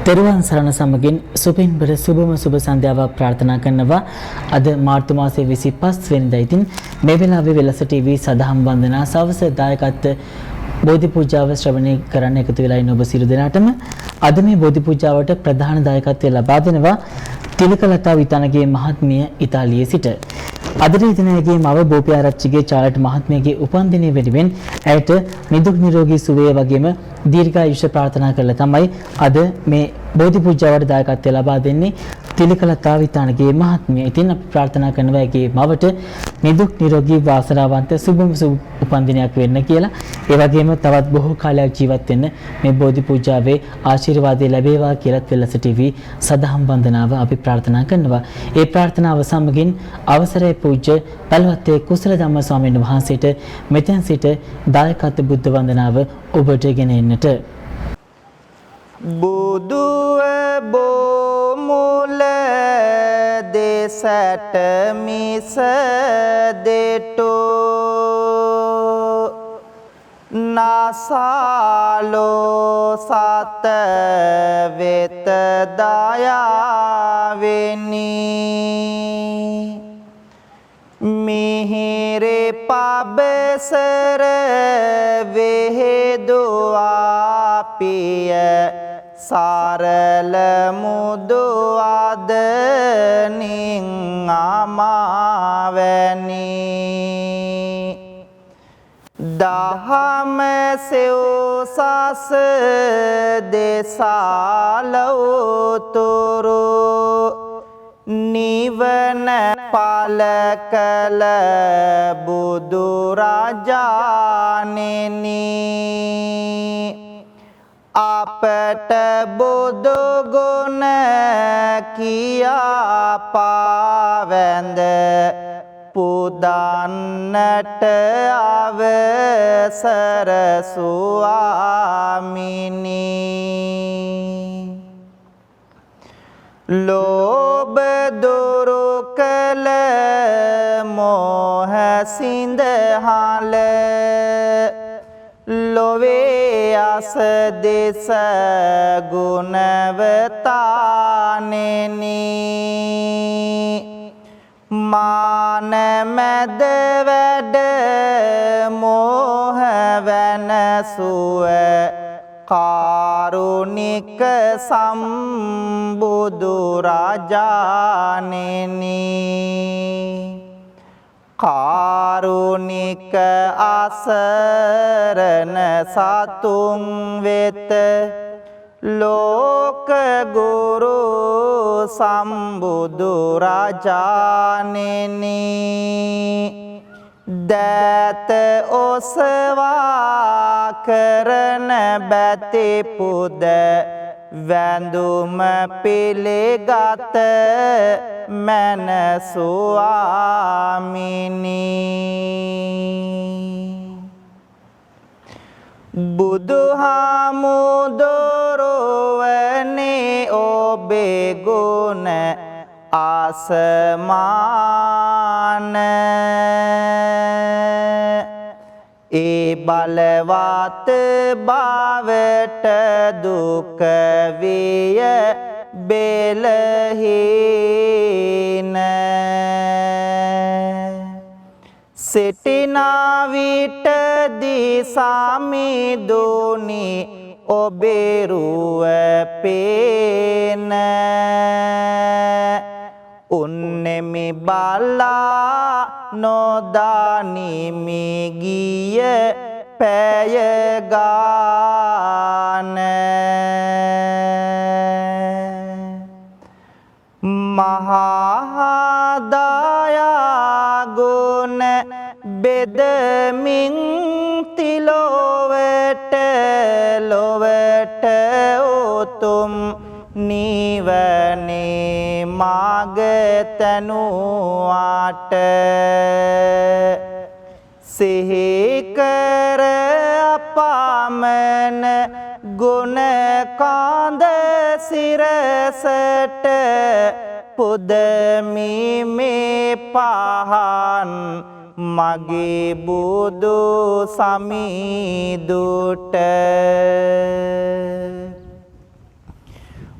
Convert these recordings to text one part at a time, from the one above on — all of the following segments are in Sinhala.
තෙරුවන් සරණ සමගින් සුපින්බර සුබම සුබ සන්ධ්‍යාවක් ප්‍රාර්ථනා කරනවා. අද මාර්තු මාසයේ 25 වෙනිදා ඉතින් මේ වෙලාවේ වෙලස ටීවී සදහම් වන්දනා සවස දායකත්ව බෝධි පූජාව ශ්‍රවණය කරන්න එකතු වෙලා ඉන්න ඔබ සියලු දෙනාටම අද මේ බෝධි පූජාවට ප්‍රධාන දායකත්වය ලබා දෙනවා තිලකලතා විතානගේ මහත්මිය ඉතාලියේ සිට. අදට ඉදිරියේදී මව බෝපිආරච්චිගේ චාලට මහත්මියගේ උපන්දිනය වෙනුවෙන් ඇයට නිදුක් නිරෝගී සුවය වගේම දීර්ඝායුෂ ප්‍රාර්ථනා කරලා තමයි අද මේ බෝධි පූජාවට දායකත්වය ලබා දෙන්නේ තිලකලතා විතානගේ මහත්මිය. ඉතින් අපි ප්‍රාර්ථනා කරනවා ඒකේ මවට නිදුක් නිරෝගී වාසනාවන්ත සුබම සුබ උපන්දිනයක් වෙන්න කියලා. ඒ වගේම තවත් බොහෝ කාලයක් ජීවත් වෙන්න මේ බෝධි පූජාවේ ආශිර්වාදය ලැබේවා කියලා වෙලස ටීවී සදහම් වන්දනාව අපි ප්‍රාර්ථනා කරනවා. ඒ ප්‍රාර්ථනාව සමගින් අවසරයි පූජ්‍ය පළවත්තේ කුසල ධම්ම ස්වාමීන් වහන්සේට මෙතෙන් සිට දායකත්ව බුද්ධ වන්දනාව ඔබට ගෙන එන්නට. බුදුව බොමුල දෙසට මිස දෙටෝ නාසාලෝ සත වෙත දයාවෙනි මිහිරේ පබසර වේදුවා පිය සරල මුදු අදනින් අමාවැනි දහම සෙව්සස දෙසාලවතුරු නිවන පල කළ බුදු රජාණෙනි අපට බුදු ගුණ කියා පාවැඳ පුදන්නට අවසර ස්වාමිනි ලෝභ දුරු කළ මෝහ සිඳහල ලොවේ අස දෙස ගුණවතානෙනි මාන මැද වැඩ මෝහ වෙනසුව කාරුණික සම්බුදු රජාණෙනි කාරුණික අසරණ සතුන් වෙත ලෝක ගුරු සම්බුදු රජාණෙනි දත ඔසවා කරන බැති පුද වැඳුම පිළිගත මන ස්වාමිනි බුදුහාමුදුරුවනේ ඔබේ ගුණ ආසමාන ඒ බලවත් බවට දුක විය බෙලහීන සිටිනා විටදී සමිඳුනි ඔබේ රුව පේන උන්නෙමි බලා නොදානිමි ගිය පැය ගාන මහා දයා ගුණ බෙදමින් තිලොවට ලොවට උතුම් නිවනේ මාග තනුවාට සිහි කර අපමණ ගුණ කාන්ද සිරසට පුදමි මේ පහන් මගේ බුදු සමීදුට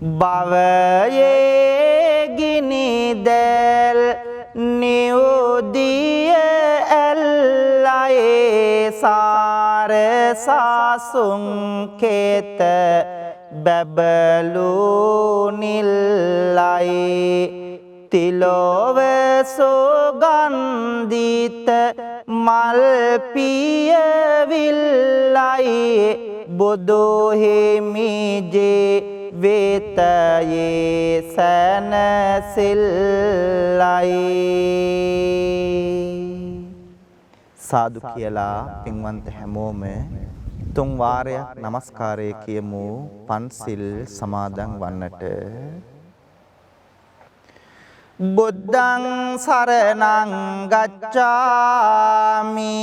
භවයේ ගිනිදැල් නියුදිය ඇල්ලයේ සාර සාසුන් කේත බැබලු නිල්ලයි තිලොව සුගන්ධිත මල් පිය විල්ලයි බුදු හිමි ජේ වේතයේ සැනසෙල්ලයි. සාදු කියලා පින්වන්ත හැමෝම තුන් වාරයක් নমස්කාරය කියමු පන්සිල් සමාදන් වන්නට. බුද්ධං සරණං ගච්ඡාමි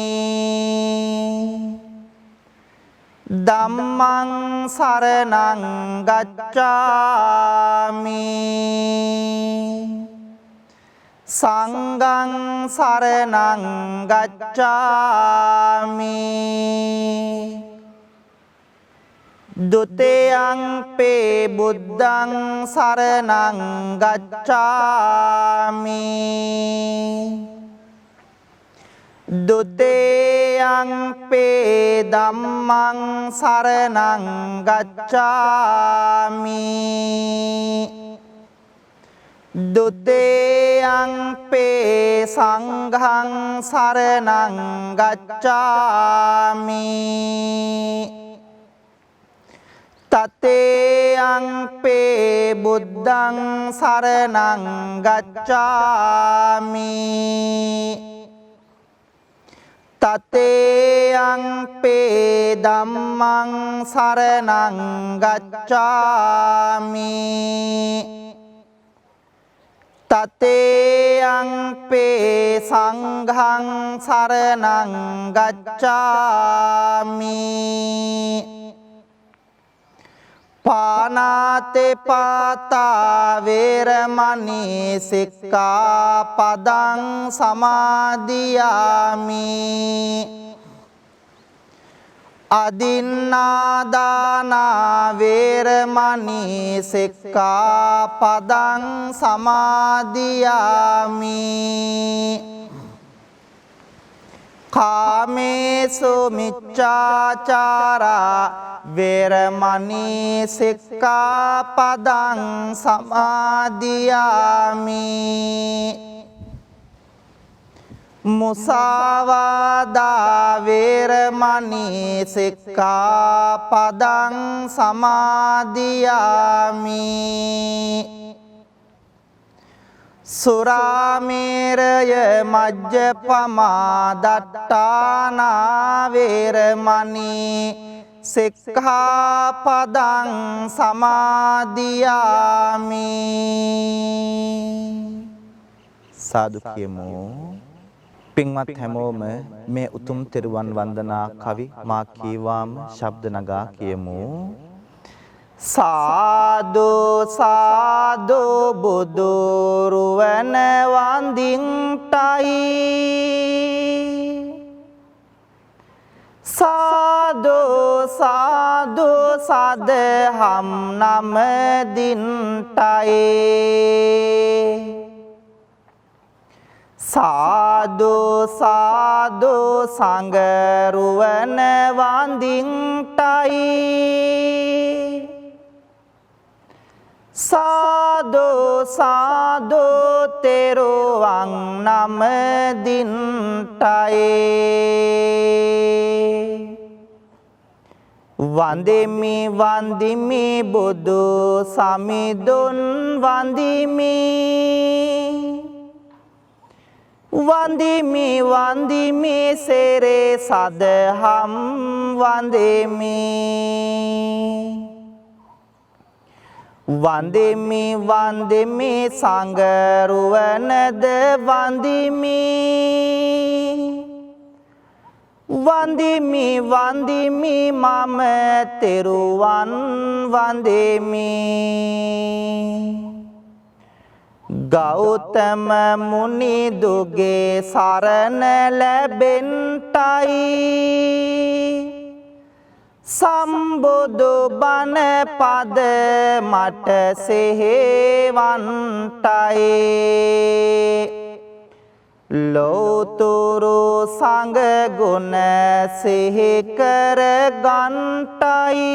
ධම්මං සරණං ගච්ඡාමි සංඝං සරණං ගච්ඡාමි ဒုတိယံ පේ බුද්ධං සරණං ගච්ඡාමි ဒုတိယံ පේ ධම්මං සරණං ගච්ඡාමි ဒုတိယံ පේ සංඝං සරණං ගච්ඡාමි තතේයං පේ බුද්ධං සරණං ගච්ඡාමි තතේයං පේ ධම්මං සරණං ගච්ඡාමි තතේයං පේ සංඝං සරණං ගච්ඡාමි පානාති පාතා වේරමණී සික්ඛාපදං සමාදියාමි අදින්නාදාන වේරමණී සික්ඛාපදං සමාදියාමි කාමේසු මිච්ඡාචාරා වේරමණී සික්ඛාපදං සමාදියාමි මුසාවාදා වේරමණී සික්ඛාපදං සමාදියාමි සුරාමේරය මජ්ජපමා දට්ඨානා වේරමණී සික්ඛාපදං සමාදියාමි සාදු කියමු. පින්වත් හැමෝම මේ උතුම් තෙරුවන් වන්දනා කවි මා කීවාම ශබ්ද නගා කියමු. සාදු සාදු බුදු රුවන වන්දින්ටයි සාදු සාදු සදහම් නමදින්ටයි සාදු සාදු සංගරුවන වන්දින්ටයි සාදු සාදු තෙරුවන් නමදින්ටයි වන්දිමි වන්දිමි බුදු සමිඳුන් වන්දිමි වන්දිමි වන්දිමි සෙරේ සදහම් වන්දිමි වන්දිමි වන්දිමි සංගරුවනද වන්දිමි වන්දිමි වන්දිමි මම තෙරුවන් වන්දිමි ගෞතම මුනි දුගේ සරණ ලැබෙන්ටයි සම්බුදු බණ පද මට සිහිවන්ටයි ලෝතුරු සංඝ ගුණ සිහි කර ගන්ටයි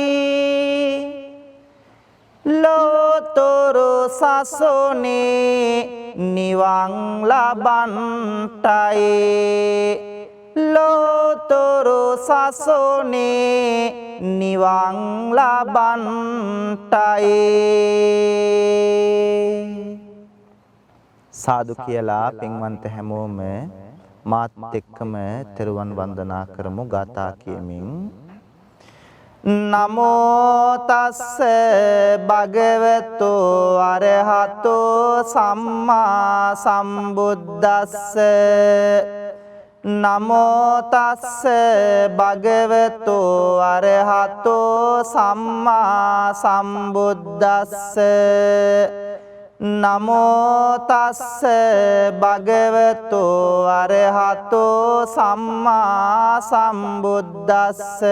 ලෝතුරු සසුනේ නිවන් ලබන්ටයි ලෝතුරු සසුනේ නිවන් ලබන්ටයි සාදු කියලා පින්වන්ත හැමෝම මාත් එක්කම තෙරුවන් වන්දනා කරමු ගාථා කියමින් නමෝ තස්ස භගවතු අරහතෝ සම්මා සම්බුද්දස්ස නමෝ තස්ස භගවතු අරහතෝ සම්මා සම්බුද්දස්ස නමෝ තස්ස භගවතු අරහතෝ සම්මා සම්බුද්දස්ස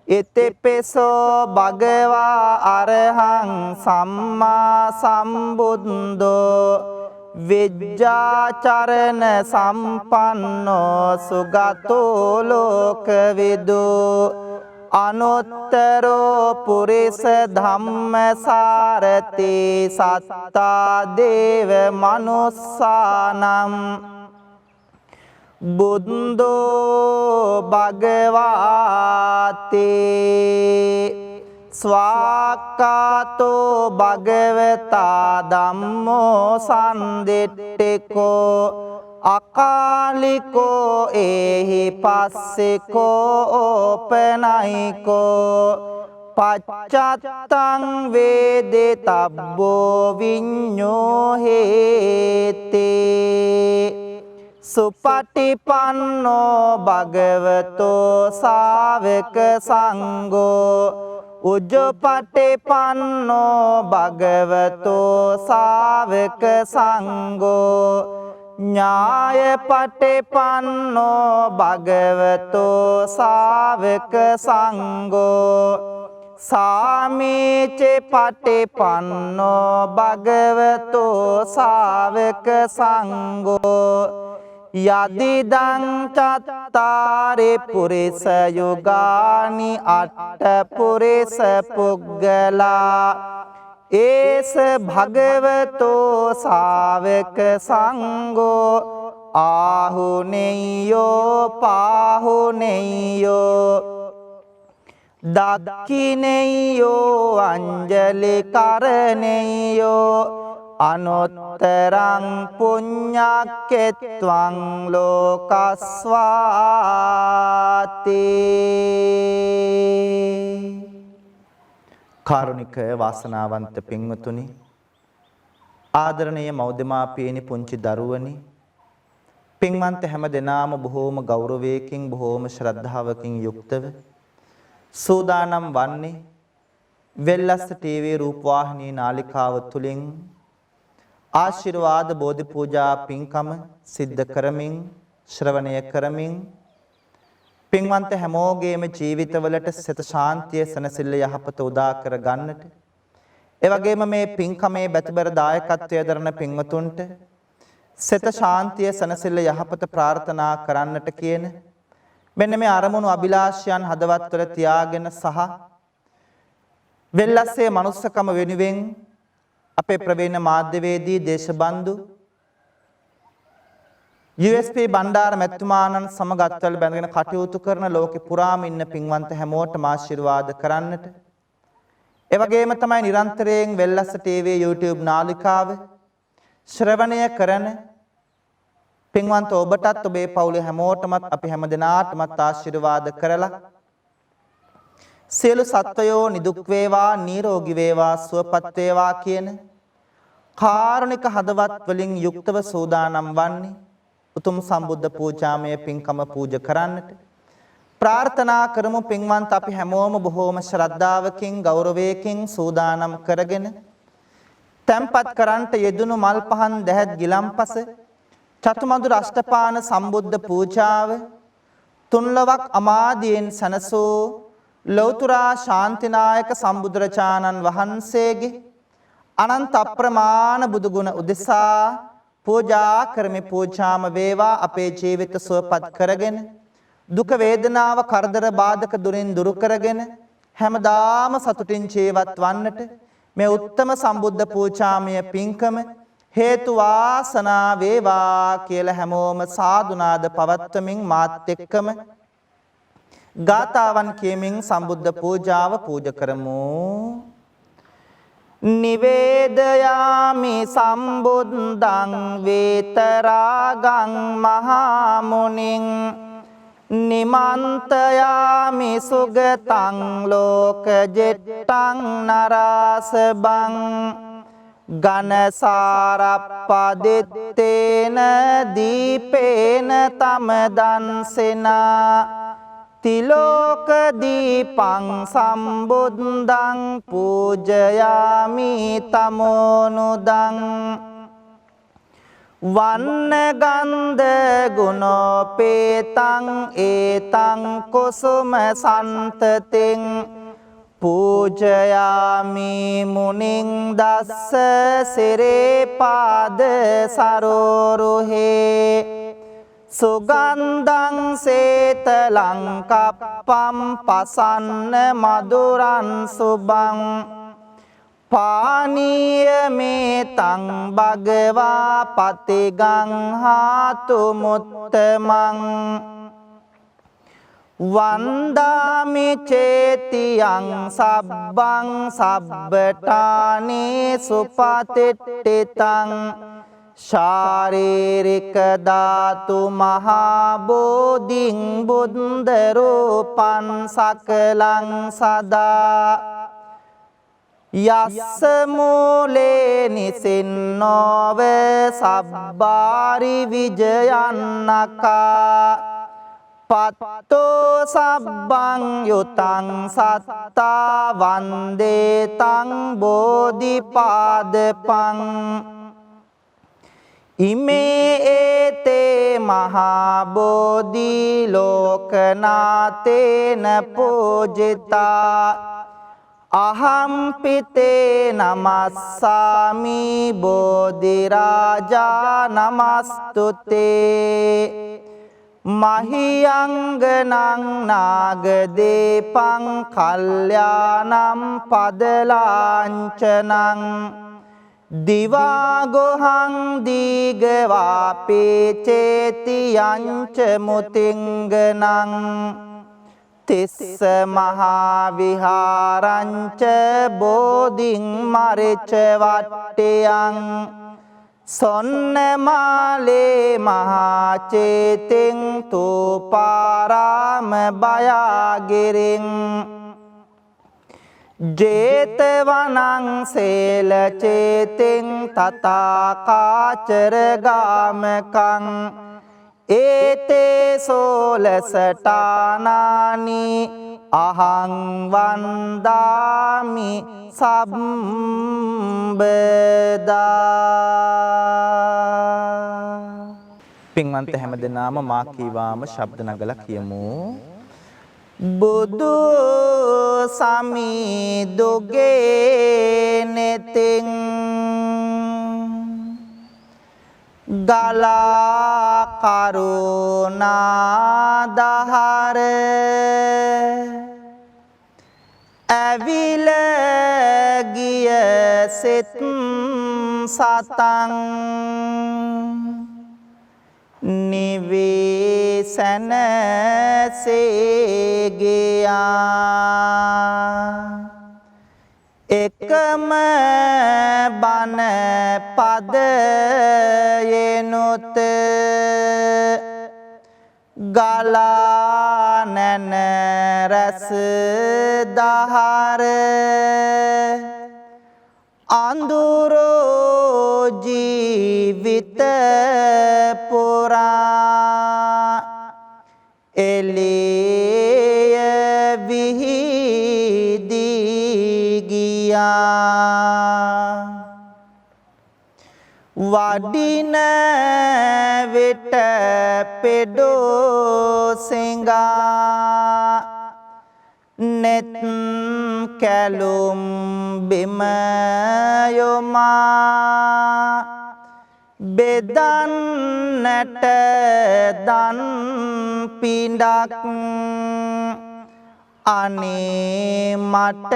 ඉතිපිසෝ භගවා අරහං සම්මා සම්බුද්දෝ විජ්ජාචරණ සම්පන්නෝ සුගතෝ ලෝකවිදු අනුත්තරෝ පුරිස ධම්මසාරති සත්තා දේව මනුස්සානම් බුද්ධෝ භගවාති ස්වාක්ඛාතෝ භගවතා ධම්මෝ සම්දිට්ඨිකෝ අකාලිකෝ ඒහි පස්සිකෝ ඕපනයිකෝ පච්චත්තං වේදිතබ්බෝ විඤ්ඤෝ හේති සුපටිපන්නෝ භගවතෝ ශාවක සංඝෝ උජ්ජපටිපන්නෝ භගවතෝ ශාවක සංඝෝ ඥායපටිපන්නෝ භගවතෝ ශාවක සංඝෝ සාමීච පටිපන්නෝ භගවතෝ ශාවක සංඝෝ යදිදං චත්තාරි පුරිස යුගානි අට්ඨ පුරිස පුග්ගලා ඒස භගවතෝ ශාවක සංඝෝ ආහුනේයෝ පාහුනේයෝ දක්ඛිනේයෝ අංජලි කරණේයෝ අනුත්තරං පුඤ්ඤක්කෙත්වං ලෝකස්වාති කාරුණික වාසනාවන්ත පින්වතුනි ආදරණීය මව්දෙමාපියනි පුංචි දරුවනි පින්වන්ත හැම දෙනාම බොහෝම ගෞරවයකින් බොහෝම ශ්‍රද්ධාවකින් යුක්තව සූදානම් වන්නේ වෙල්ලස්ස ටීවී රූපවාහිනී නාලිකාව තුලින් ආශිර්වාද බෝධි පූජා පින්කම සිද්ධ කරමින් ශ්‍රවණය කරමින් පින්වන්ත හැමෝගේම ජීවිතවලට සිත ශාන්තිය සනසිල්ල යහපත උදා කර ගන්නට ඒ වගේම මේ පින්කමේ බැතිබර දායකත්වය දරන පින්වතුන්ට සිත ශාන්තිය සනසිල්ල යහපත ප්‍රාර්ථනා කරන්නට කියන මෙන්න මේ අරමුණු අභිලාෂයන් හදවත්වල තියාගෙන සහ වෙල්ලස්සේ මනුස්සකම වෙනුවෙන් අපේ ප්‍රවීණ මාධ්‍යවේදී දේශබන්දු USP බණ්ඩාර මැතිතුමාණන් සමග අත්වල බැඳගෙන කටයුතු කරන ලෝකෙ පුරාම ඉන්න පින්වන්ත හැමෝටම ආශිර්වාද කරන්නට ඒ වගේම තමයි නිරන්තරයෙන් වෙල්ලස්ස ටීවී YouTube නාලිකාව ශ්‍රවණය කරන පින්වන්ත ඔබටත් ඔබේ පවුලේ හැමෝටමත් අපි හැමදෙනාටමත් ආශිර්වාද කරලා සියලු සත්වයෝ නිදුක් වේවා නිරෝගී වේවා සුවපත් වේවා කියන කාරුණික හදවත් වලින් යුක්තව සූදානම් වන්නේ උතුම් සම්බුද්ධ පූජාමය පින්කම පූජා කරන්නට ප්‍රාර්ථනා කරමු පින්වන්ත අපි හැමෝම බොහෝම ශ්‍රද්ධාවකින් ගෞරවයකින් සූදානම් කරගෙන තැන්පත් කරන්ට යෙදුණු මල් පහන් දැහැත් ගිලම්පස චතුමදුර අෂ්ටපාන සම්බුද්ධ පූජාව තුන්ලවක් අමාදියෙන් සනසූ ලෞතුරා ශාන්තිනායක සම්බුදුරජාණන් වහන්සේගේ අනන්ත අප්‍රමාණ බුදුගුණ උදෙසා පූජා කරමි. පූජාම වේවා අපේ ජීවිත සුවපත් කරගෙන දුක වේදනාව කරදර බාධක දුරින් දුරු කරගෙන හැමදාම සතුටින් ජීවත් වන්නට මේ උත්තම සම්බුද්ධ පූජාමය පින්කම හේතු වාසනා වේවා කියලා හැමෝම සාදුනාද පවත්වමින් මාත් එක්කම ගාතාවන් කියමින් සම්බුද්ධ පූජාව පූජ කරමු. නිවේදයාමි සම්බුද්ධං වේතරාගං මහා මුනිං නිමන්තයාමි සුගතං ලෝකජෙට්ටං නරාසබං ගනසාරප්පදිත්තේන දීපේන තමදන්සෙනා තිලෝක දීපං සම්බුද්ධං පූජයාමි තමෝනුදං වන්න ගන්ධ ගුණෝපේතං ඒතං කුසුම සන්තතින් පූජයාමි මුනිං දස්ස සිරේපාද සරෝරුහේ සුගන්ධං සේතලං කප්පම් පසන්න මధుරං සුබං පානීය මේතං භගවා පතිගං හාතු මුත්තමං වන්දාමි චේතියං සබ්බං සබ්බටානේ සුපතිට්ඨිතං ශාරීරික ධාතු මහා බෝධිං බුද්ධ රූපං සකලං සදා යස්ස මූලේ නිසින්නෝව සබ්බාරි විජයන්නකා පත්තෝ සබ්බං යුතං සත්තා වන්දේතං බෝධිපාදපං ඉමේ ඒතේ මහා බෝධි ලෝකනාතේන පූජිතා අහම්පිතේ නමස්සාමි බෝධි රාජා නමස්තුතේ මහියංගනං නාගදීපං කල්යාණං පදලාංචනං දිවාගොහං දීගවාපේ චේතියංච මුතිංගනං තිස්ස මහා විහාරංච බෝධින් මරිච වට්ටයං සොන්නමාලේ මහා චේතින් තූපාරාම බයාගිරින් ජේතවනං සේල චේතින් තථාකාචර ගාමකං ඒතේ සෝලසටානානි අහං වන්දාමි සම්බදා. පින්වන්ත හැමදෙනාම මා කීවාම ශබ්ද නගලා කියමු. බුදු සමිදුගේ නෙතින් ගලා කරුණා දහර ඇවිල ගිය සිත් සතං නිවේසන සේගයා එකම බණ පදයෙනුත ගලා නැන රස දහර අඳුරෝ ජීවිත පුරා එළිය විහිදී. වඩින විට පෙඩෝ සිඟා නෙත් කැලුම් බිම යොමා බෙදන්නට දන් පිඬක් අනේ මට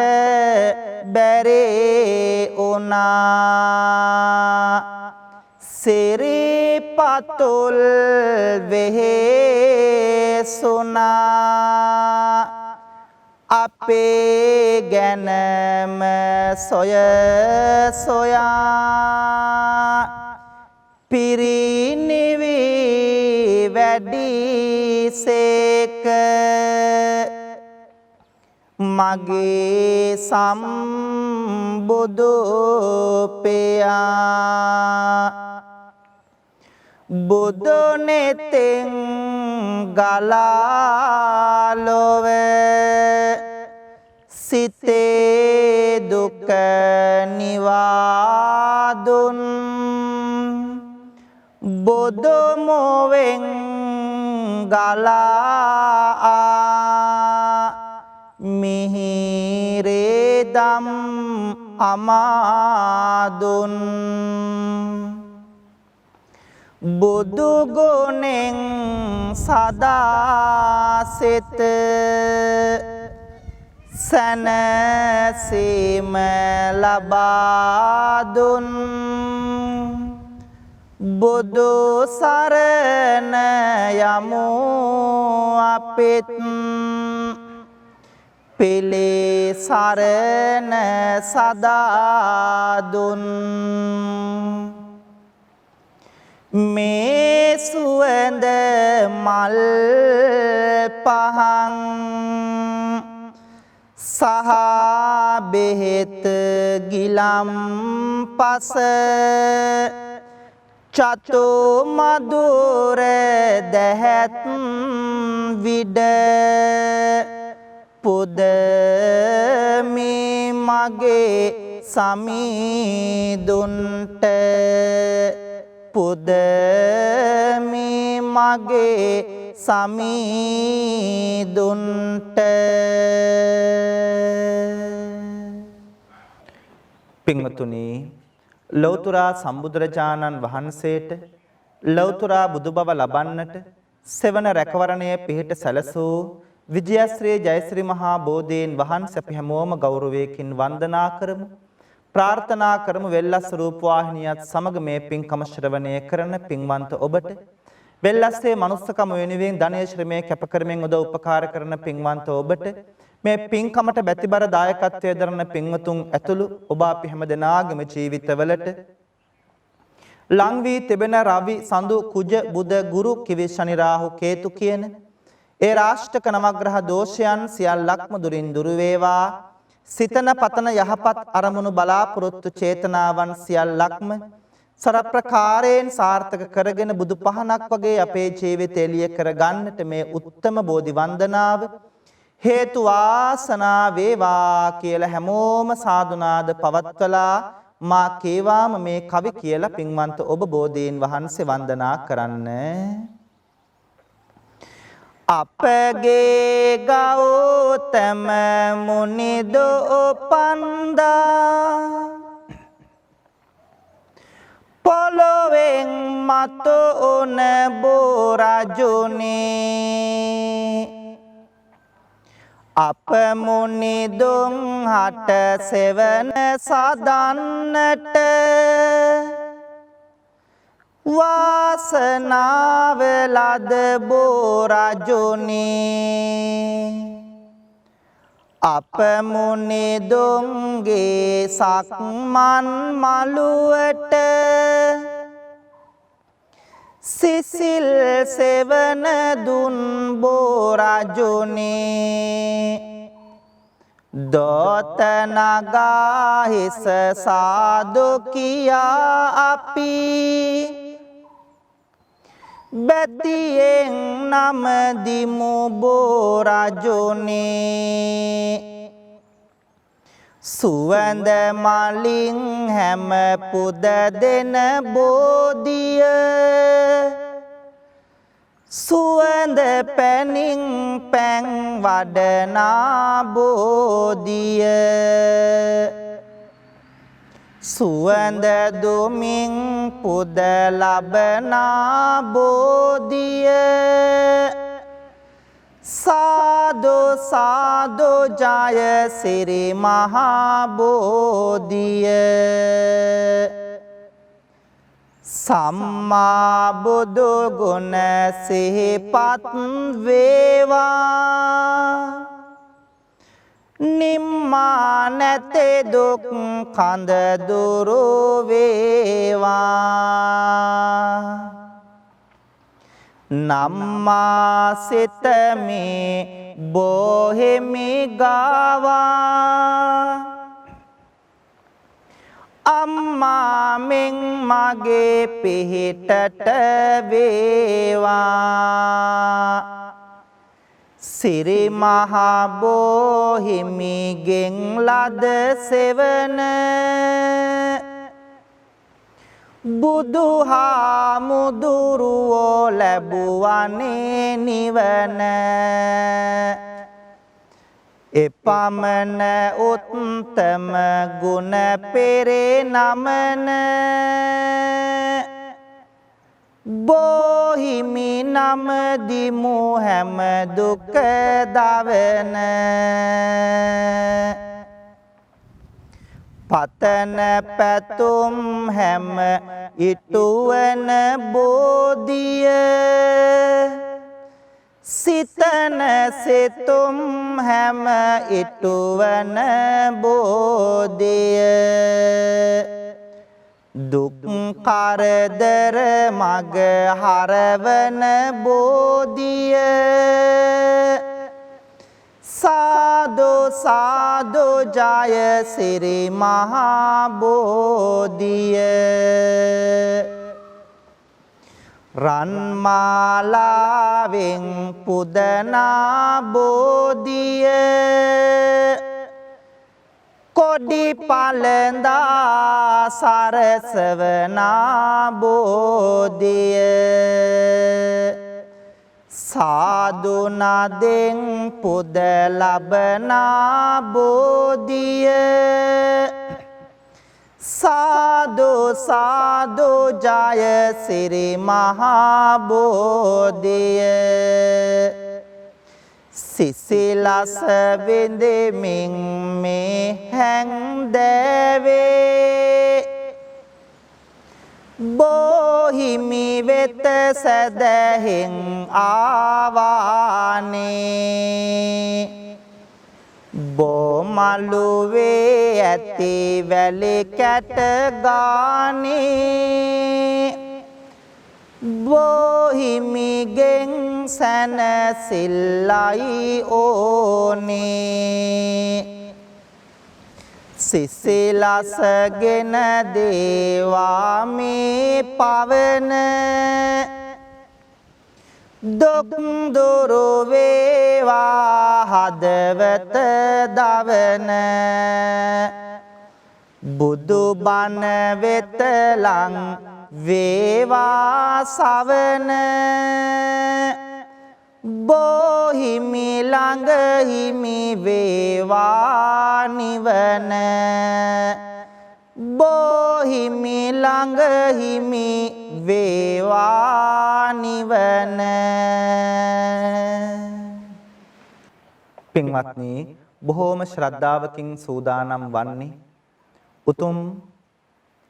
බැරේ උනා සිරිපතුල් වෙහෙසුනා අපේ ගැනම සොය සොයා පිරිනිවි වැඩිසේක මගේ සම්බුදු පියා බුදු නෙතෙන් ගලා ලොව සිතේ දුක නිවාදුන් බුදු මොවෙන් ගලා මිහිරේ දම් අමාදුන් බුදු ගුණෙන් සදා සිත සැනසීම ලබා දුන් බුදු සරණ යමු අපිත් පෙළේ සරණ සදා දුන් මේ සුවඳ මල් පහන් සහ බෙහෙත් ගිලම් පස චතු මధుර දැහැත් විඩ පුදමි මගේ සමීදුන්ට පුදමි මගේ සමීදුන්ට පින්වතුනි ලෞතුරා සම්බුදුරජාණන් වහන්සේට ලෞතුරා බුදු බව ලබන්නට සෙවන රැකවරණය පිහිට සැලසූ විජයශ්‍රී ජයශ්‍රී මහා බෝධීන් වහන්සේ අපි හැමෝම ගෞරවයෙන් වන්දනා කරමු ප්‍රාර්ථනා කරමු වෙල්ලස් රූපවාහිනියත් සමග මේ පින්කම ශ්‍රවණය කරන පින්වන්ත ඔබට වෙල්ලස්සේ මනුස්සකම වෙනුවෙන් ධනය ශ්‍රමයේ කැප කරමින් උදව් උපකාර කරන පින්වන්ත ඔබට මේ පින්කමට බැතිබර දායකත්වයේ දරන පින්වතුන් ඇතුළු ඔබ අපි හැම දෙනාගේම ජීවිතවලට ලං වී තිබෙන රවි සඳු කුජ බුද ගුරු කිවි ශනි රාහු කේතු කියන ඒ රාෂ්ටක නවග්‍රහ දෝෂයන් සියල්ලක්ම දුරින් දුරු වේවා සිතන පතන යහපත් අරමුණු බලාපොරොත්තු චේතනාවන් සියල්ලක්ම සරප්‍රකාරයෙන් සාර්ථක කරගෙන බුදු පහනක් වගේ අපේ ජීවිතය එළිය කර ගන්නට මේ උත්තම බෝධි වන්දනාව හේතු වාසනා වේවා කියලා හැමෝම සාදුනාද පවත්වලා මා කේවාම මේ කවි කියලා පින්වන්ත ඔබ බෝධීන් වහන්සේ වන්දනා කරන්න. අපගේ ගෞතම මුනිදෝ පන්දා පොළොවෙන් මතු උන බෝරජුනේ අප මුනිදුන් හට සෙවන සදන්නට වාසනාව ලද බෝරජුනේ අප මුනිදුන්ගේ සක්මන් මළුවට සිසිල් සෙවන දුන් බෝරජුනේ දොත නගා හිස සාදු කියා අපි බැතියෙන් නම දිමු බෝරජුනේ සුවඳ මලින් හැම පුද දෙන බෝධිය සුවඳ පැනින් පැන් වඩනා බෝධිය සුවඳ දුමින් පුද ලබනා බෝධිය සාදු සාදු ජය සිරි මහා බෝධිය සම්මා බුදු ගුණ සිහිපත් වේවා නිම්මා නැතේ දුක් කඳ දුරු වේවා නම්මා සිතමේ බොහෙමි ගාවා අම්මා මෙන් මගේ පිහිටට වේවා සිරි මහා බෝහිමිගෙන් ලද සෙවන බුදුහාමුදුරුවෝ ලැබුවනේ නිවන එපමණ උත්තම ගුණ පෙරේ නමන බෝහිමි නමදිමු හැම දුක දවන පතන පැතුම් හැම ඉටුවන බෝධිය සිතන සිතුම් හැම ඉටුවන බෝධිය දුක් කරදර මග හරවන බෝධිය සාදු සාදු ජය සිරි මහා බෝධිය රන්මාලාවෙන් පුදනා බෝධිය කොඩි පළඳා සරසවනා බෝධිය සාදු නදෙන් පුද ලබනා බෝධිය සාදු සාදු ජය සිරි මහා බෝධිය සිසිලස විඳෙමින් මේ හැන්දෑවේ බෝහිමි වෙත සැදැහෙන් ආවානේ බෝමළුවේ ඇති වැලි කැට ගානේ බෝහිමිගෙන් සැනසිල්ලයි ඕනේ සිසිලසගෙන දේවා මේ පවන දුක් දුරු වේවා හදවත දවන බුදු බණ වෙත ලං වේවා සවන බෝහිමි ළඟ හිමි වේවා නිවන බෝහිමි ළඟ හිමි වේවා නිවන පින්වත්නි බොහෝම ශ්‍රද්ධාවකින් සූදානම් වන්නේ උතුම්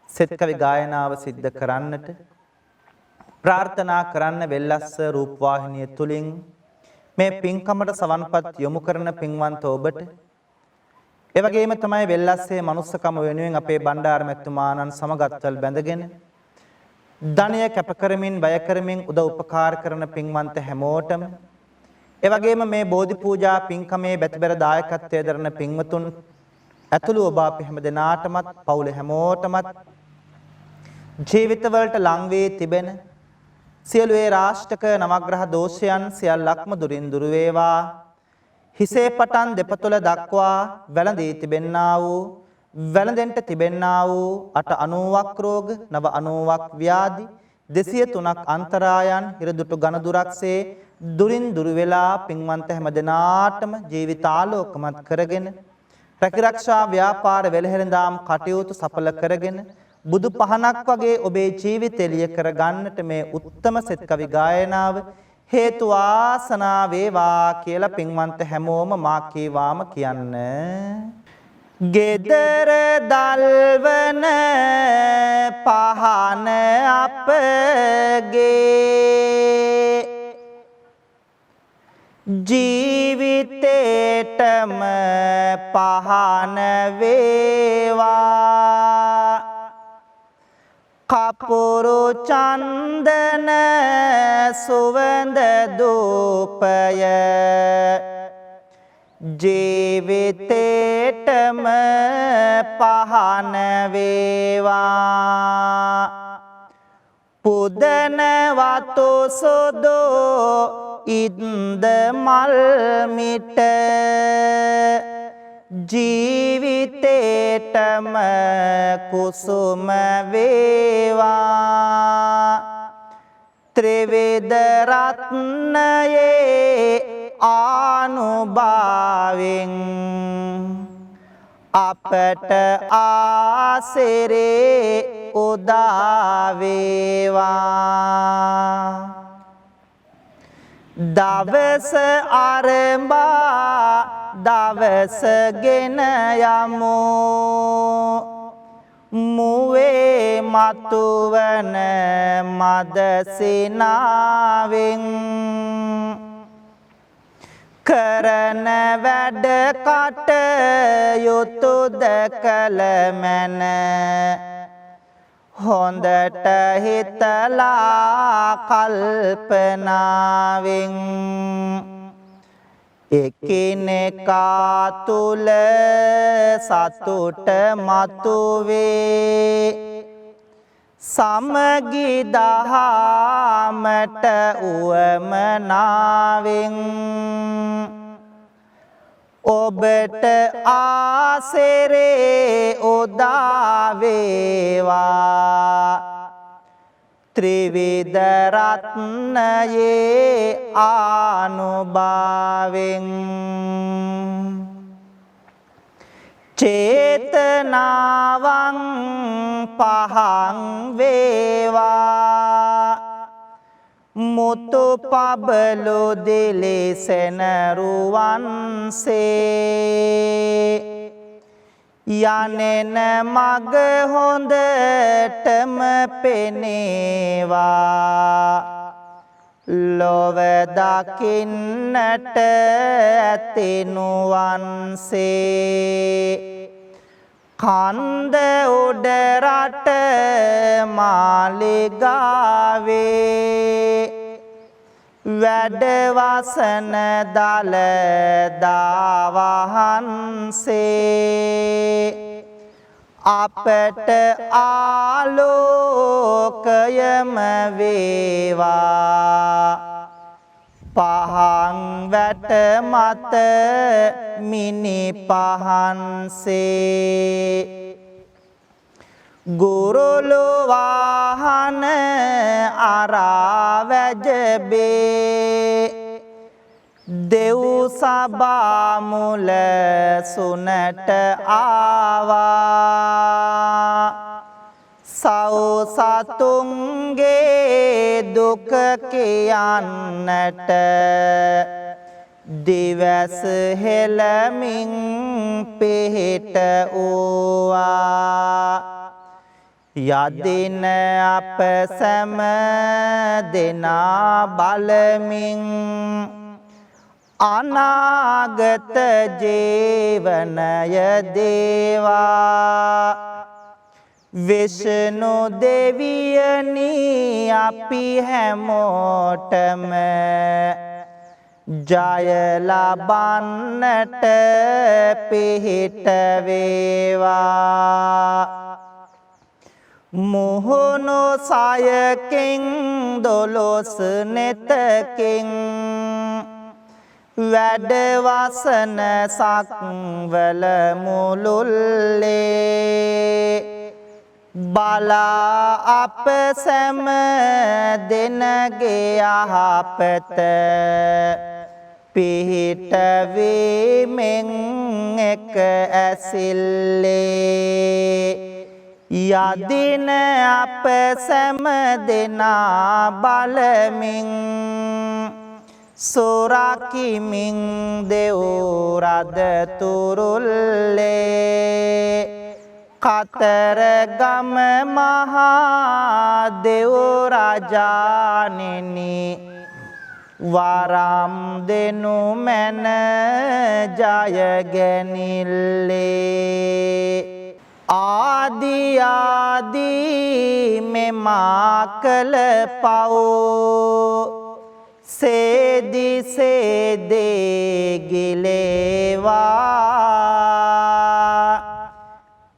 සෙත් කවි ගායනාව සිද්ධ කරන්නට ප්‍රාර්ථනා කරන්න වෙල්ලස්ස රූපවාහිනිය තුලින් මේ පින්කමට සවන්පත් යොමු කරන පින්වන්ත ඔබට ඒ වගේම තමයි වෙල්ලස්සේ මනුස්සකම වෙනුවෙන් අපේ බණ්ඩාර මැතිතුමාණන් සමගත්වල් බැඳගෙන ධනය කැප කරමින් වැය කරමින් උදව් උපකාර කරන පින්වන්ත හැමෝටම ඒ වගේම මේ බෝධි පූජා පින්කමේ බැතිබර දායකත්වයේ දරන පින්වතුන් ඇතුළු ඔබ අප හැම දෙනාටමත් පවුල හැමෝටමත් ජීවිතවලට ලං වී තිබෙන සියලු ඒ රාෂ්ටක නවග්‍රහ දෝෂයන් සියල්ලක්ම දුරින් දුර වේවා හිසේ පටන් දෙපතුල දක්වා වැළඳී තිබෙන්නා වූ වැළඳෙන්ට තිබෙන්නා වූ 890ක් රෝග 990ක් ව්‍යාධි 203ක් අන්තරායන් හිරදුටු ඝනදුරක්සේ දුරින් දුර වෙලා පින්වන්ත හැමදෙනාටම ජීවිතාලෝකමත් කරගෙන රැකිරක්ෂා ව්‍යාපාර වෙළහෙළඳාම් කටයුතු සඵල කරගෙන බුදු පහනක් වගේ ඔබේ ජීවිතය එළිය කර ගන්නට මේ උත්තම සෙත් කවි ගායනාව හේතු වාසනා වේවා කියලා පින්වන්ත හැමෝම මා කීවාම කියන්න. ගෙදර දල්වන පහන අපගේ ජීවිතේටම පහන වේවා කපුරු චන්දන සුවඳ දූපය ජීවිතේටම පහන වේවා පුදන වතු සුදු ඉන්ද මල් මිට ජීවිතේටම කුසුම වේවා ත්‍රිවිධ රත්නයේ ආනුභාවෙන් අපට ආසිරේ උදා වේවා දවස ආරම්භා දවස ගෙන යමු මුවේ මතුවන මදසිනාවෙන් කරන වැඩ කටයුතු දැකල මැන හොඳට හිතලා කල්පනාවෙන් එකිනෙකා තුල සතුට මතුවේ සමගි දහමට උවමනාවෙන් ඔබට ආසිරේ උදා වේවා ත්‍රිවිධ රත්නයේ ආනුභාවෙන් චේතනාවං පහං වේවා මුතු පබලු දිලිසෙන රුවන්සේ යනෙන මග හොඳටම පෙනේවා ලොව දකින්නට ඇතිනුවන්සේ කන්ද උඩ රට මාලිගාවේ වැඩවසන දළදා වහන්සේ අපට ආලෝකයම වේවා පහන් වැට මත මිනි පහන්සේ ගුරුළු වාහන අරා වැජබේ දෙව් සභා මුල සුනට ආවා සව් සතුන්ගේ දුක කියන්නට දිවස හෙළමින් පිහිට වූවා යදින අප සැම දෙනා බලමින් අනාගත ජීවනය දේවා විෂ්ණු දෙවියනි අපි හැමෝටම ජය ලබන්නට පිහිට වේවා මුහුණු සයකින් දොළොස් නෙතකින් වැඩ වසන සක්වල මුළුල්ලේ බලා අප සැම දෙනගේ යහපත පිහිට වීමෙන් එක ඇසිල්ලේ යදින අප සැම දෙනා බලමින් සොරකිමින් දෙව් රද තුරුල්ලේ කතරගම මහා දෙව් රජාණෙනි වරම් දෙනු මැන ජයගැනිල්ලේ ආදී මෙමා කළ පව් සේදි සේදේ ගිලේවා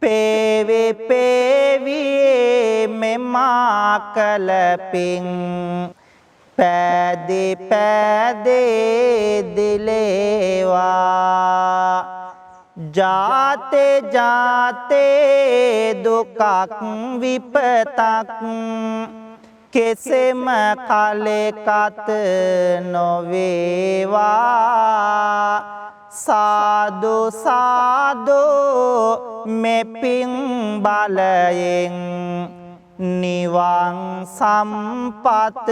පේවි පේවියේ මෙමා කළ පිං පැදි පැදේ දිලේවා ජාතේ ජාතේ දුකක් විපතක් කෙසෙම කලෙකත නොවේවා සාදු සාදු මෙපින් බලයෙන් නිවන් සම්පත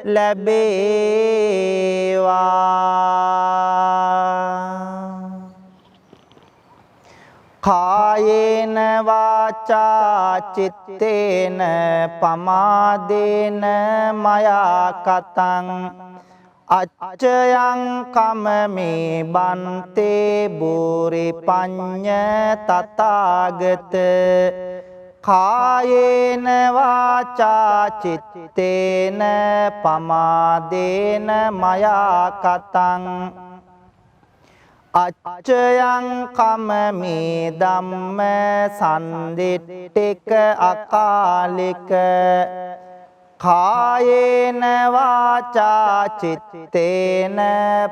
ලැබේවා කායේන වාචා චිත්තේන පමාදේන මයා කතං අච්චයං කමමේ බන්තේ බෝරි පඤ්ඤ තථාගත කායේන වාචා චිත්තේන පමාදේන මයා කතං අච්චයං කමමේ ධම්ම සන්දිට්ඨික අකාලික කායේන වාචා චිත්තේන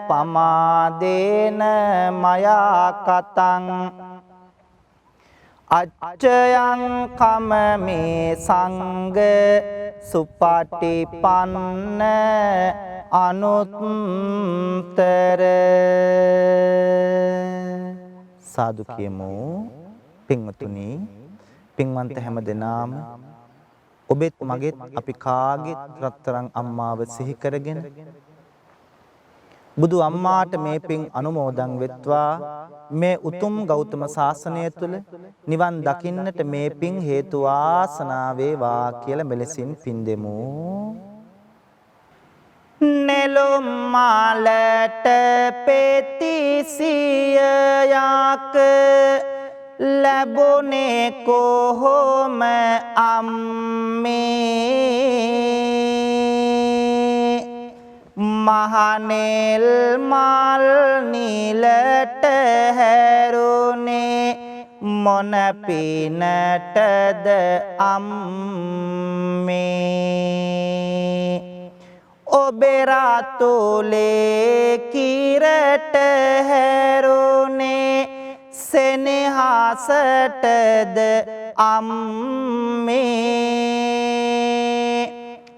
පමාදේන මයා කතං අච්චයං කමමේ සංඝ සුපටිපන්න අනුත්තර සාදු කියමු පින්වතුනි පින්වන්ත හැම දෙනාම ඔබෙත් මගෙත් අපි කාගෙත් රත්තරන් අම්මාව සිහි කරගෙන බුදු අම්මාට මේ පින් අනුමෝදන් වෙත්වා මේ උතුම් ගෞතම සාසනය තුල නිවන් දකින්නට මේ පින් හේතු වාසනා වේවා කියලා මෙලෙසින් පින් දෙමු නෙළුම් මාලට පෙතිසියක් ලැබුණේ කොහොම අම්මේ මහනෙල් මල් නිලට හැරුණේ මොන පිනටද අම්මේ ඔබේ රාතුලේ කිරට හැරුණේ සෙනෙහසටද අම්මේ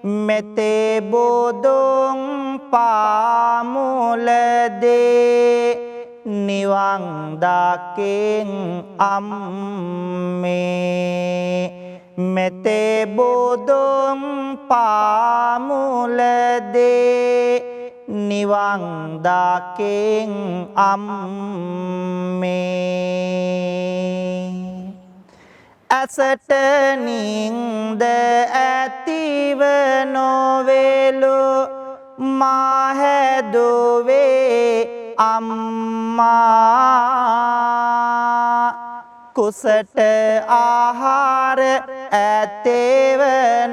මෙතේ බෝදුන් පාමුලදේ නිවන් දකින් අම්මේ මෙතේ බෝදුන් පාමුලදේ නිවන් දකින් අම්මේ ඇසට නින්ද ඇතිව නොවේලු මා හැදුවේ අම්මා කුසට ආහාර ඇතේව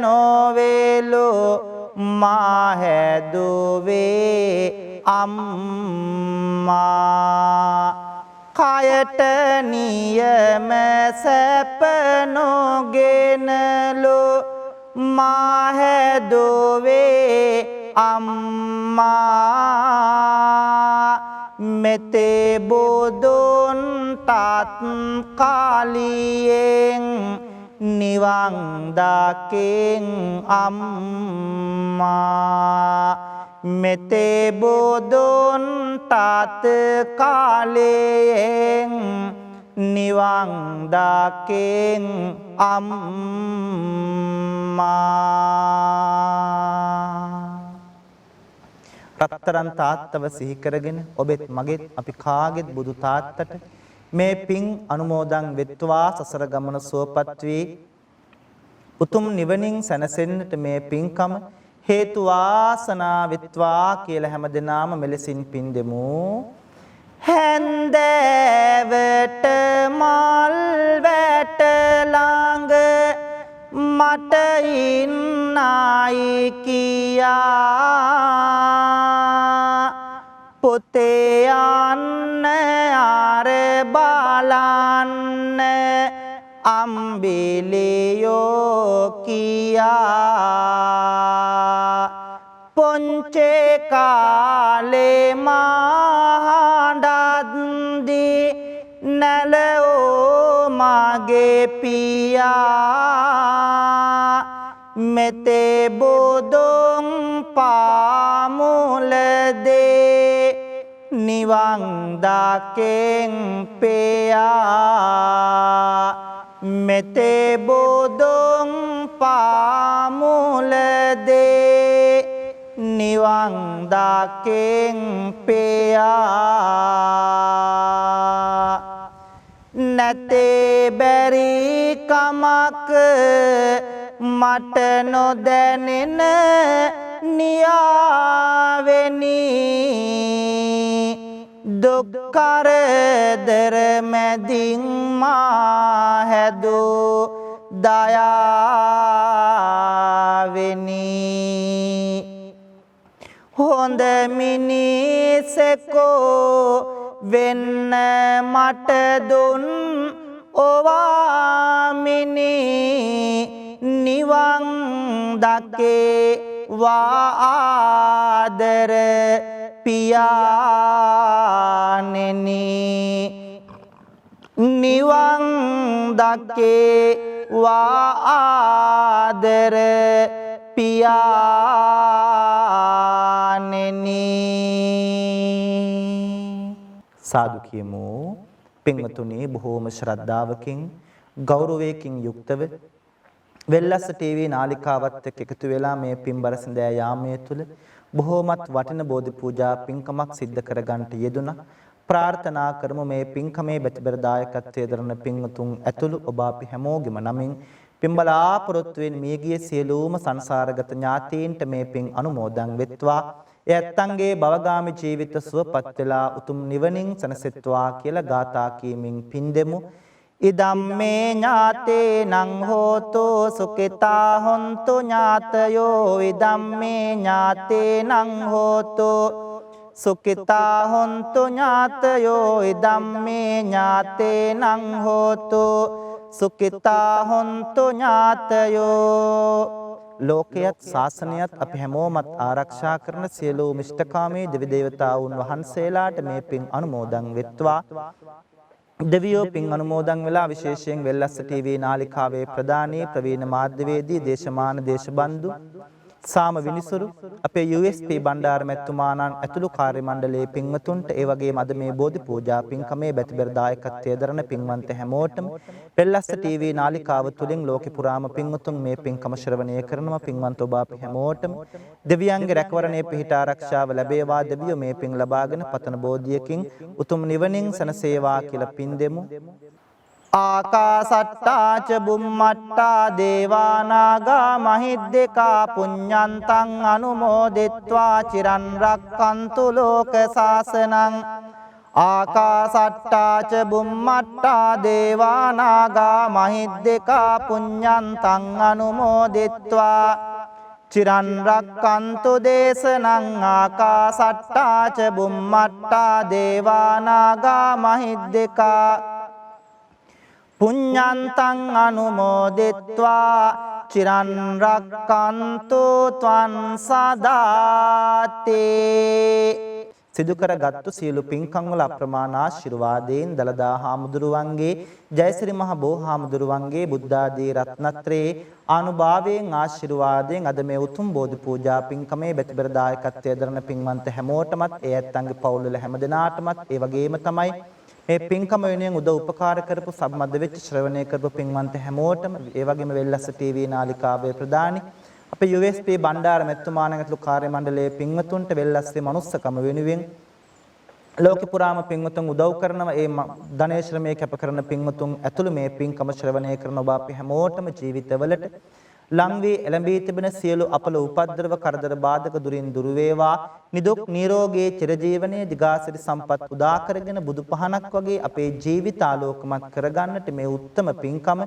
නොවේලු මා හැදුවේ අම්මා කයට නියම සැප නොගෙනලු මා හැදුවේ අම්මා මෙතේ බුදුන් තාත් කාලියෙන් නිවන් දකින් අම්මා මෙතේ බුදුන් තාත් කාලියෙන් නිවන් දකින් අම්මා රත්තරන් තාත්තව සිහි කරගෙන ඔබෙත් මගෙත් අපි කාගෙත් බුදු තාත්තට මේ පින් අනුමෝදන් වෙත්වා සසර ගමන සුවපත් වී උතුම් නිවනින් සැනසෙන්නට මේ පින්කම හේතු වාසනා වෙත්වා කියලා හැමදෙනාම මෙලෙසින් පින් දෙමු. හැන්දෑවට මල් වැට ළඟ මට ඉන්නයි කියා පොතේ යන්න ආර බලන්න අම්බිලියෝ කියා පොන්චේ කාලේ මහඬද්දි නැලෝ මගේ පියා මෙතේ බුදුන් පාමුලදේ නිවන් දකින් පෙයා මෙතේ බුදුන් පාමුලදේ නිවන් දකින් පෙයා නැතේ බැරි කමක් මට නොදැනෙන නියාවෙනි දුක් කරදර මැදින් මා හැදූ දයාවෙනි හොඳ මිනිසෙකෝ වෙන්න මට දුන් ඔවාමිනි නිවන් දකේ වාදර පියාණෙනි නිවන් දකේ වාදර පියාණෙනි සාදු කියමු. පින්වතුනි බොහෝම ශ්‍රද්ධාවකින් ගෞරවයකින් යුක්තව වෙල්ලස්ස ටීවී නාලිකාවත් එක්ක එකතු වෙලා මේ පින්බර සඳෑ යාමයේ තුල බොහෝමත් වටින බෝධි පූජා පින්කමක් සිද්ධ කරගන්නට යෙදුණා. ප්‍රාර්ථනා කරමු මේ පින්කමේ බැතිබර දායකත්වයේ දරන පින්වතුන් ඇතුළු ඔබ අපි හැමෝගෙම නමින් පින්බලාපොරොත්තු වෙන මියගිය සියලුම සංසාරගත ඥාතීන්ට මේ පින් අනුමෝදන් වෙත්වා. එයත්න්ගේ භවගාමී ජීවිත සුවපත් වෙලා උතුම් නිවනින් සැනසෙත්වා කියලා ගාථා කීමින් පින් දෙමු. ඉදම්මේ ඥාතේනං හෝතු සුඛිතා හොන්තු ඥාතයෝ ඉදම්මේ ඥාතේනං හෝතු සුඛිතා හොන්තු ඥාතයෝ ඉදම්මේ ඥාතේනං හෝතු සුඛිතා හොන්තු ඥාතයෝ ලෝකයත් ශාසනයත් අපි හැමෝමත් ආරක්ෂා කරන සියලු මිෂ්ඨකාමී දෙවි දේවතාවුන් වහන්සේලාට මේ පින් අනුමෝදන් වෙත්වා. දෙවියෝ පින් අනුමෝදන් වෙලා විශේෂයෙන් වෙල්ලස්ස ටීවී නාලිකාවේ ප්‍රධානී ප්‍රවීණ මාධ්‍යවේදී දේශමාන දේශබන්දු සාම විනිසුරු අපේ USP බණ්ඩාර මැතිතුමාණන් ඇතුළු කාර්ය මණ්ඩලයේ පින්වතුන්ට ඒ වගේම අද මේ බෝධි පූජා පින්කමේ බැතිබර දායකත්වයේ දරන පින්වන්ත හැමෝටම වෙල්ලස්ස ටීවී නාලිකාව තුලින් ලෝකෙ පුරාම පින්වතුන් මේ පින්කම ශ්‍රවණය කරනවා. පින්වන්ත ඔබ අපි හැමෝටම දෙවියන්ගේ රැකවරණය පිහිට ආරක්ෂාව ලැබේවා. දෙවියෝ මේ පින් ලබාගෙන පතන බෝධියකින් උතුම් නිවනින් සැනසේවා කියලා පින් දෙමු. ආකාසට්ටා ච බුම්මට්ටා දේවා නාග මහිද්దికා පුඤ්ඤන්තං අනුමෝදිත්වා චිරන් රක්칸තු ලෝක සාසනං ආකාසට්ටා ච බුම්මට්ටා දේවා නාග මහිද්దికා පුඤ්ඤන්තං අනුමෝදිත්වා චිරන් රක්칸තු දේශනං ආකාසට්ටා ච බුම්මට්ටා දේවා නාග මහිද්దికා පුඤ්ඤන්තං අනුමෝදිත්වා චිරන් රක්칸තු ත්වං සදාති සිදු කරගත්තු සියලු පින්කම් වල අප්‍රමාණ ආශිර්වාදයෙන් දලදා හාමුදුරුවන්ගේ ජයසිරි මහ බෝ හාමුදුරුවන්ගේ බුද්ධ ආදී රත්නත්‍රයේ ආනුභාවයෙන් ආශිර්වාදයෙන් අද මේ උතුම් බෝධි පූජා පින්කමේ බෙතබර දායකත්වයේ දරන පින්වන්ත හැමෝටමත් ඒ ඇත්තන්ගේ පවුල් වල හැම දෙනාටමත් ඒ වගේම තමයි මේ පින්කම වෙනුවෙන් උදව් උපකාර කරපු සම්බන්ධ වෙච්ච ශ්‍රවණය කරපු පින්වන්ත හැමෝටම ඒ වගේම වෙල්ලස්ස ටීවී නාලිකාවේ ප්‍රදානි අපේ USP බණ්ඩාර මෙතුමාණන් ඇතුළු කාර්ය මණ්ඩලයේ පින්වතුන්ට වෙල්ලස්සේ මනුස්සකම වෙනුවෙන් ලෝකේ පුරාම පින්වතුන් උදව් කරනවා ඒ ධනේ ශ්‍රමයේ කැප කරන පින්වතුන් ඇතුළු මේ පින්කම ශ්‍රවණය කරන ඔබ අපි හැමෝටම ජීවිතවලට ලං වී එළඹී තිබෙන සියලු අපල උපද්‍රව කරදර බාධක දුරින් දුර වේවා නිදුක් නිරෝගී චිරජීවනයේ දිගාසිරි සම්පත් උදා කරගෙන බුදු පහනක් වගේ අපේ ජීවිත ආලෝකමත් කරගන්නට මේ උත්තම පින්කම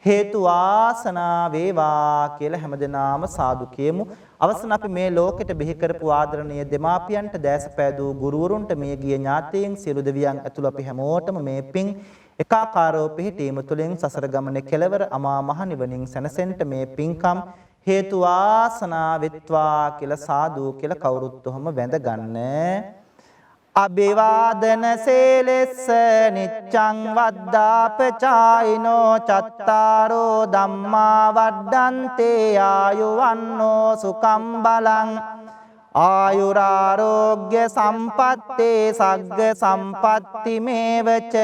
හේතු වාසනා වේවා කියලා හැමදෙනාම සාදු කියමු. අවසන් අපි මේ ලෝකෙට බිහි කරපු ආදරණීය දෙමාපියන්ට දැසපෑදූ ගුරුවරුන්ට මේ ගිය ඥාතීන් සියලු දෙවියන් ඇතුළු අපි හැමෝටම මේ පින් එකාකාරව පිහිටීම තුළින් සසර ගමනේ කෙලවර අමා මහ නිවනින් සැනසෙන්න මේ පින්කම් හේතු වාසනා වෙත්වා කියලා සාදු කියලා කවුරුත් ඔහම වැඳ ගන්න. අභිවාදන සේලෙස්ස නිච්ඡං වද්දාපචායිනෝ චත්තාරෝ ධම්මා වඩ්ඩන්තේ ආයුවන්නෝ සුකම් බලං ආයුරාරෝග්‍ය සම්පත්තේ සග්ග සම්පatti මේවච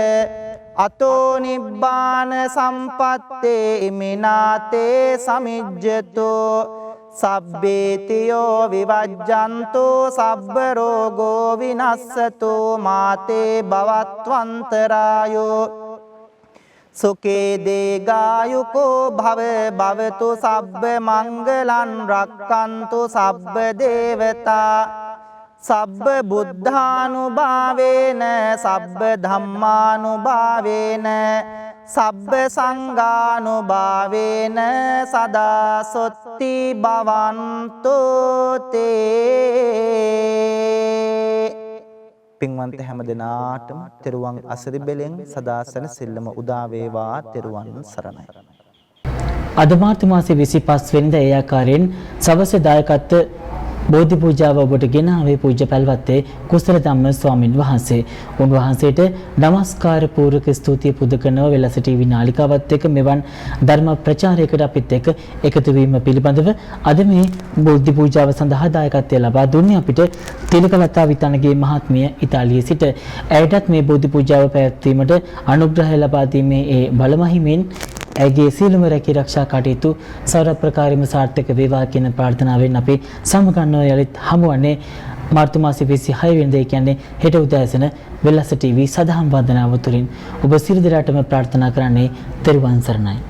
අතෝ නිබ්බාන සම්පත්තේ ඉමිනාතේ සමිජ්ජතෝ සබ්බේතියෝ විවජ්ජන්තෝ සබ්බ රෝගෝ විනස්සතෝ මාතේ භවත්වන්තරායෝ සුකේ දේගායුකෝ භව භවතු සබ්බ මංගලං රක්칸තු සබ්බ දේවතා සබ්බ බුද්ධානුභාවේන සබ්බ ධම්මානුභාවේන සබ්බ සංඝානුභාවේන සදා සොත්ති භවන්තු තේ. පින්වන්ත හැම දිනාටම තෙරුවන් අසරි බෙලෙන් සදා සැනසෙල්ලම උදා වේවා. තෙරුවන් සරණයි. අද මාර්තු මාසයේ 25 වෙනිදා ඒ ආකාරයෙන් සවස දායකත්ව බෝධි පූජාව ඔබට ගෙන ආවේ පූජ්‍ය පැල්වත්තේ කුසල ධම්ම ස්වාමින් වහන්සේ. උන්වහන්සේට নমස්කාර පූර්වක ස්තුතිය පුද කරනව වෙලස ටීවී නාලිකාවත් එක්ක මෙවන් ධර්ම ප්‍රචාරයකට අපිත් එක්ක එකතු වීම පිළිබඳව අද මේ බෝධි පූජාව සඳහා දායකත්වය ලබා දුන්නේ අපිට තිලකලතා විතනගේ මහත්මිය ඉතාලියේ සිට. ඇයටත් මේ බෝධි පූජාව පැවැත්වීමට අනුග්‍රහය ලබා දීමේ ඒ බලමහිමෙන් ඇගේ සියලුම රැකී ආරක්ෂා කටයුතු සර්ව ප්‍රකාරයෙන්ම සාර්ථක වේවා කියන ප්‍රාර්ථනාවෙන් අපි සමගන්නව යලිත් හමුවන්නේ මාර්තු මාසයේ 26 වෙනිදා කියන්නේ හෙට උදෑසන වෙල්ලස්ස ටීවී සදහම් වන්දනාව තුළින්. ඔබ සියලු දෙනාටම ප්‍රාර්ථනා කරන්නේ තෙරුවන් සරණයි.